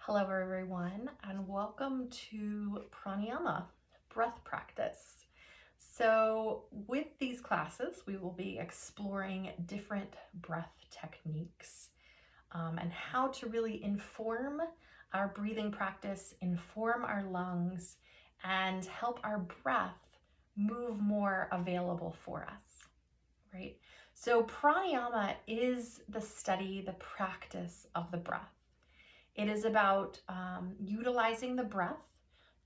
Hello everyone, and welcome to Pranayama, breath practice. So with these classes, we will be exploring different breath techniques and how to really inform our breathing practice, inform our lungs, and help our breath move more available for us, right? So pranayama is the study, the practice of the breath. It is about utilizing the breath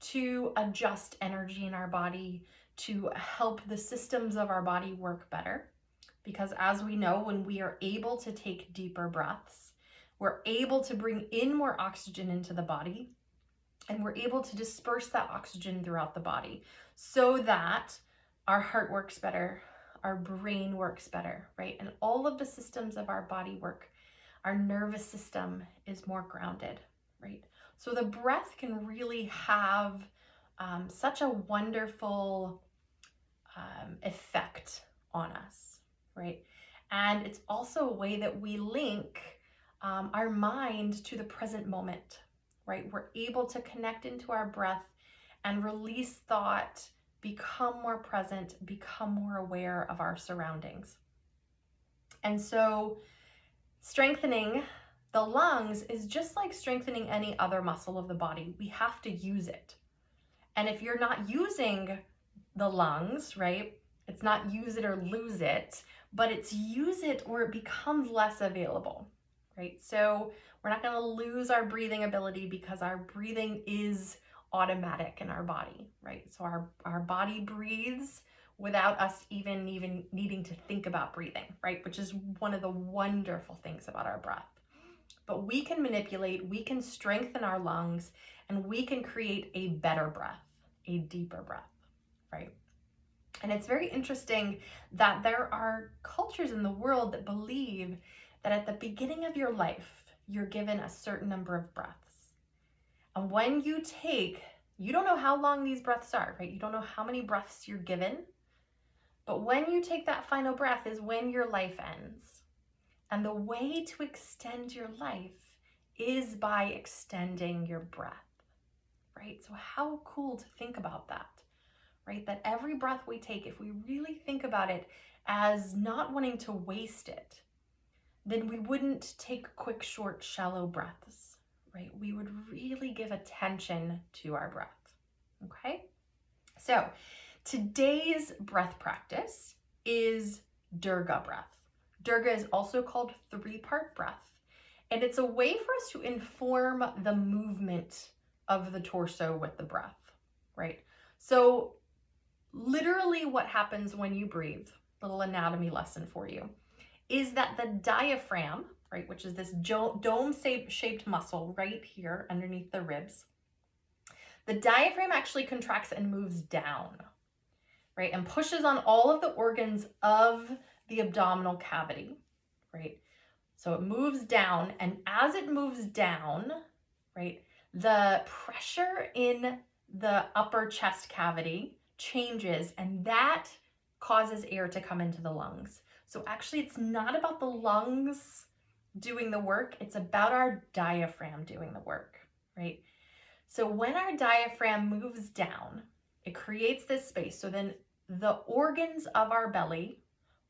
to adjust energy in our body, to help the systems of our body work better. Because as we know, when we are able to take deeper breaths, we're able to bring in more oxygen into the body, and we're able to disperse that oxygen throughout the body so that our heart works better, our brain works better, right? And all of the systems of our body work. Our nervous system is more grounded, right? So the breath can really have such a wonderful effect on us, right? And it's also a way that we link our mind to the present moment, right? We're able to connect into our breath and release thought, become more present, become more aware of our surroundings. And so strengthening the lungs is just like strengthening any other muscle of the body. We have to use it. And if you're not using the lungs, right, it's not use it or lose it, but it's use it or it becomes less available, right? So we're not going to lose our breathing ability because our breathing is automatic in our body, right? So our body breathes without us even needing to think about breathing, right? Which is one of the wonderful things about our breath. But we can manipulate, we can strengthen our lungs, and we can create a better breath, a deeper breath, right? And it's very interesting that there are cultures in the world that believe that at the beginning of your life, you're given a certain number of breaths. And when you take, you don't know how long these breaths are, right? You don't know how many breaths you're given. But when you take that final breath is when your life ends. And the way to extend your life is by extending your breath, right? So how cool to think about that, right? That every breath we take, if we really think about it as not wanting to waste it, then we wouldn't take quick, short, shallow breaths, right? We would really give attention to our breath, okay? So today's breath practice is Durga breath. Durga is also called three-part breath, and it's a way for us to inform the movement of the torso with the breath, right? So literally what happens when you breathe, little anatomy lesson for you, is that the diaphragm, right, which is this dome-shaped muscle right here underneath the ribs, the diaphragm actually contracts and moves down, right, and pushes on all of the organs of the abdominal cavity, right? So it moves down, and as it moves down, right, the pressure in the upper chest cavity changes, and that causes air to come into the lungs. So actually, it's not about the lungs doing the work, it's about our diaphragm doing the work, right? So when our diaphragm moves down, it creates this space. So then the organs of our belly,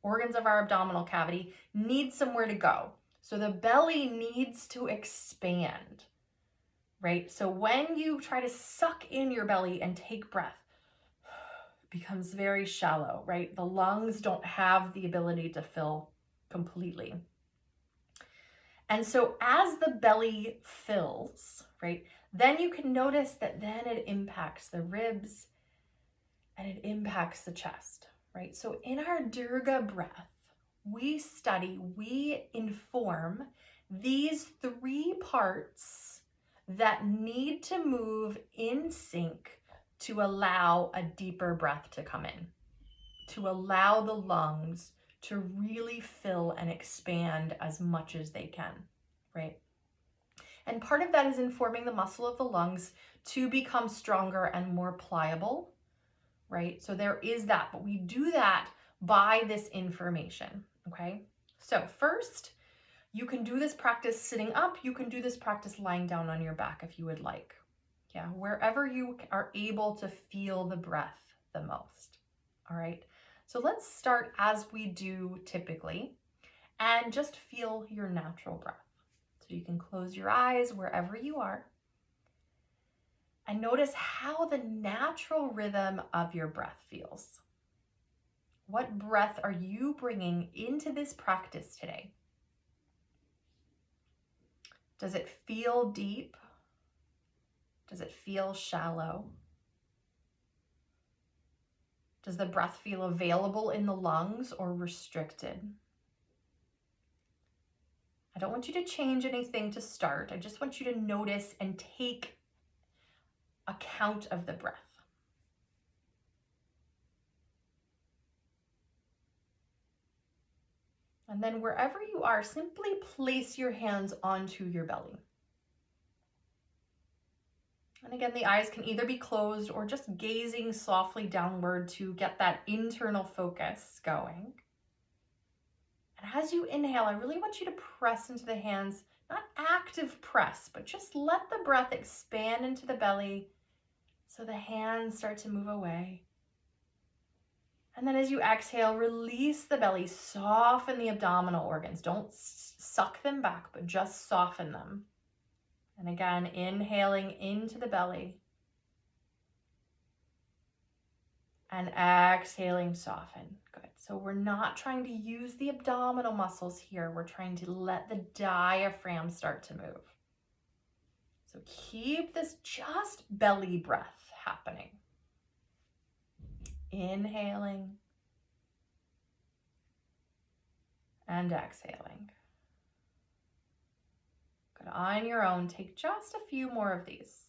organs of our abdominal cavity need somewhere to go. So the belly needs to expand, right? So when you try to suck in your belly and take breath, it becomes very shallow, right? The lungs don't have the ability to fill completely. And so as the belly fills, right, then you can notice that then it impacts the ribs and it impacts the chest, right? So in our Durga breath, we study, we inform these three parts that need to move in sync to allow a deeper breath to come in, to allow the lungs to really fill and expand as much as they can, right? And part of that is informing the muscle of the lungs to become stronger and more pliable, right? So there is that, but we do that by this information, okay? So first, You can do this practice sitting up. You can do this practice lying down on your back if you would like. Yeah, wherever you are able to feel the breath the most. All right, so let's start as we do typically and just feel your natural breath. So you can close your eyes wherever you are and notice how the natural rhythm of your breath feels. What breath are you bringing into this practice today? Does it feel deep? Does it feel shallow? Does the breath feel available in the lungs or restricted? I don't want you to change anything to start. I just want you to notice and take account of the breath. And then wherever you are, simply place your hands onto your belly. And again, the eyes can either be closed or just gazing softly downward to get that internal focus going. And as you inhale, I really want you to press into the hands, not active press, but just let the breath expand into the belly so the hands start to move away. And then as you exhale, release the belly, soften the abdominal organs. Don't suck them back, but just soften them. And again, inhaling into the belly. And exhaling, soften. Good. So we're not trying to use the abdominal muscles here. We're trying to let the diaphragm start to move. So keep this just belly breath happening. Inhaling and exhaling. Good. On your own, take just a few more of these.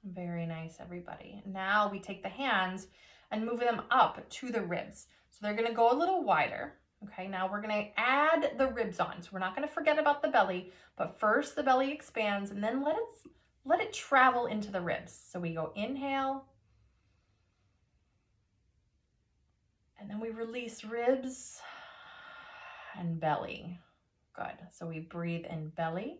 Very nice, everybody. Now we take the hands and move them up to the ribs. So they're going to go a little wider. Okay, now we're going to add the ribs on. So we're not going to forget about the belly, but first the belly expands and then let it travel into the ribs. So we go inhale, and then we release ribs and belly. Good. So we breathe in belly,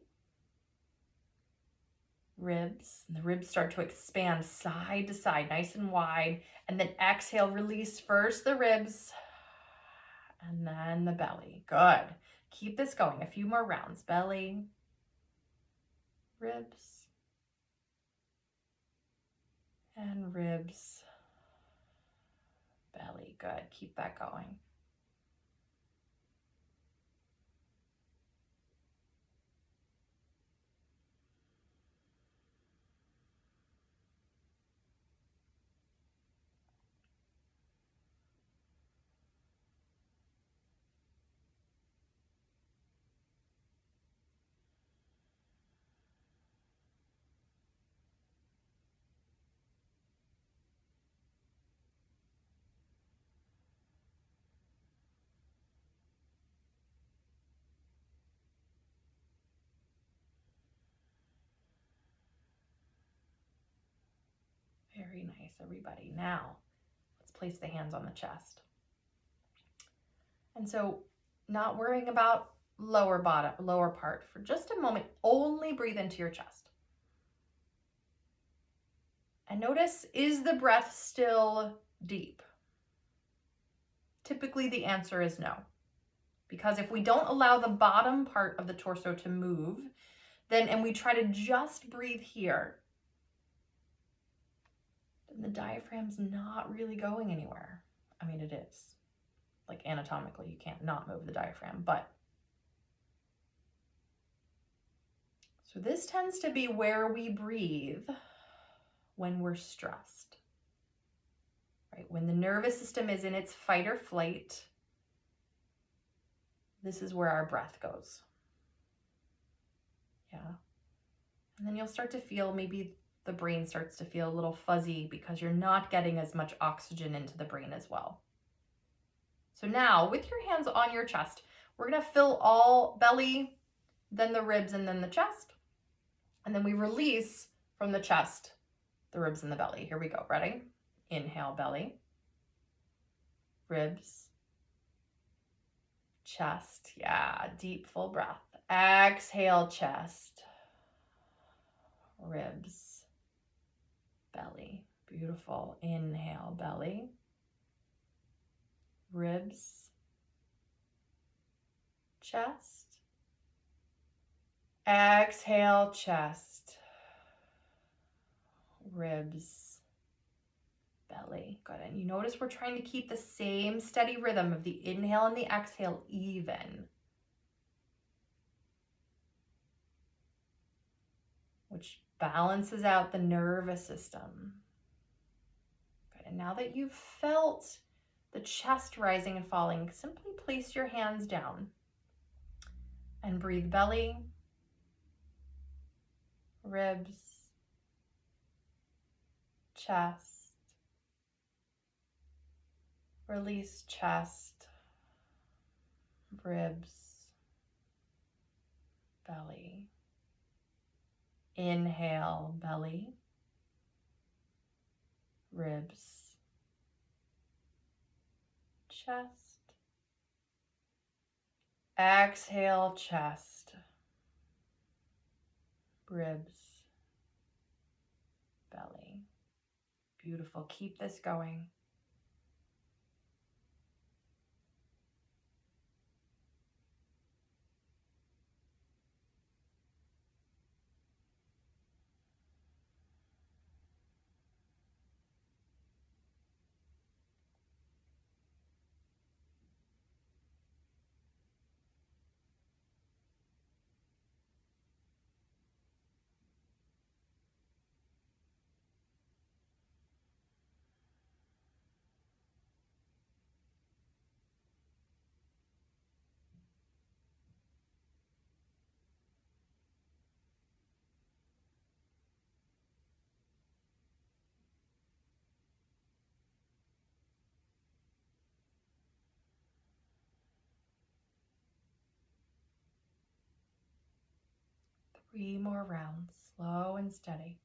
ribs, and the ribs start to expand side to side, nice and wide. And then exhale, release first the ribs and then the belly. Good. Keep this going. A few more rounds. Belly, ribs, and ribs, belly. Good. Keep that going. Very nice, everybody. Now, let's place the hands on the chest. And so, not worrying about lower part for just a moment, only breathe into your chest. And notice, is the breath still deep? Typically, the answer is no. Because if we don't allow the bottom part of the torso to move, and we try to just breathe here, then the diaphragm's not really going anywhere. I mean, it is. Like anatomically, you can't not move the diaphragm, but. So this tends to be where we breathe when we're stressed. right? When the nervous system is in its fight or flight, this is where our breath goes. Yeah. And then you'll start to feel, maybe the brain starts to feel a little fuzzy because you're not getting as much oxygen into the brain as well. So now, with your hands on your chest, we're going to fill all belly, then the ribs, and then the chest. And then we release from the chest, the ribs and the belly. Here we go. Ready? Inhale, belly, ribs, chest. Yeah, deep, full breath. Exhale, chest, ribs, belly. Beautiful. Inhale, belly, ribs, chest. Exhale, chest, ribs, belly. Good. And you notice we're trying to keep the same steady rhythm of the inhale and the exhale even, which balances out the nervous system. Good. And now that you've felt the chest rising and falling, simply place your hands down and breathe belly, ribs, chest, release chest, ribs, belly. Inhale, belly, ribs, chest. Exhale, chest, ribs, belly. Beautiful. Keep this going. Three more rounds, slow and steady.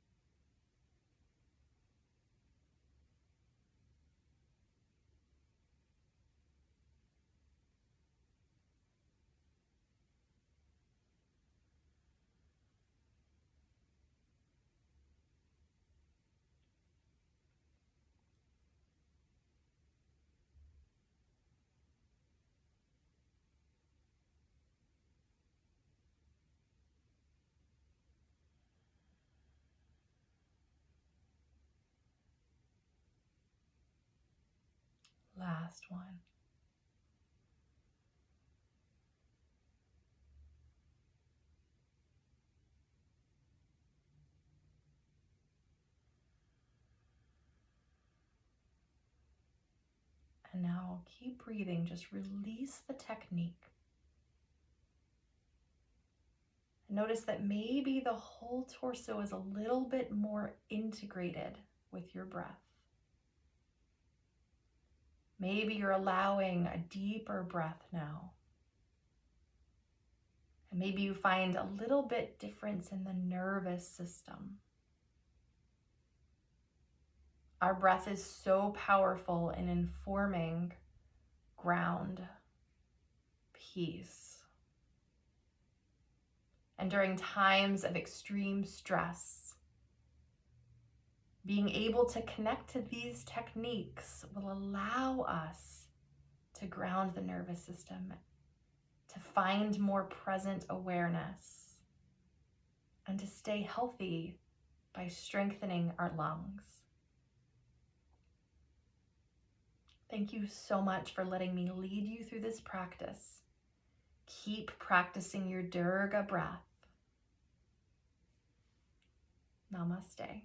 Last one. And now keep breathing, just release the technique. Notice that maybe the whole torso is a little bit more integrated with your breath. Maybe you're allowing a deeper breath now. And maybe you find a little bit difference in the nervous system. Our breath is so powerful in informing ground, peace. And during times of extreme stress, being able to connect to these techniques will allow us to ground the nervous system, to find more present awareness, and to stay healthy by strengthening our lungs. Thank you so much for letting me lead you through this practice. Keep practicing your Durga breath. Namaste.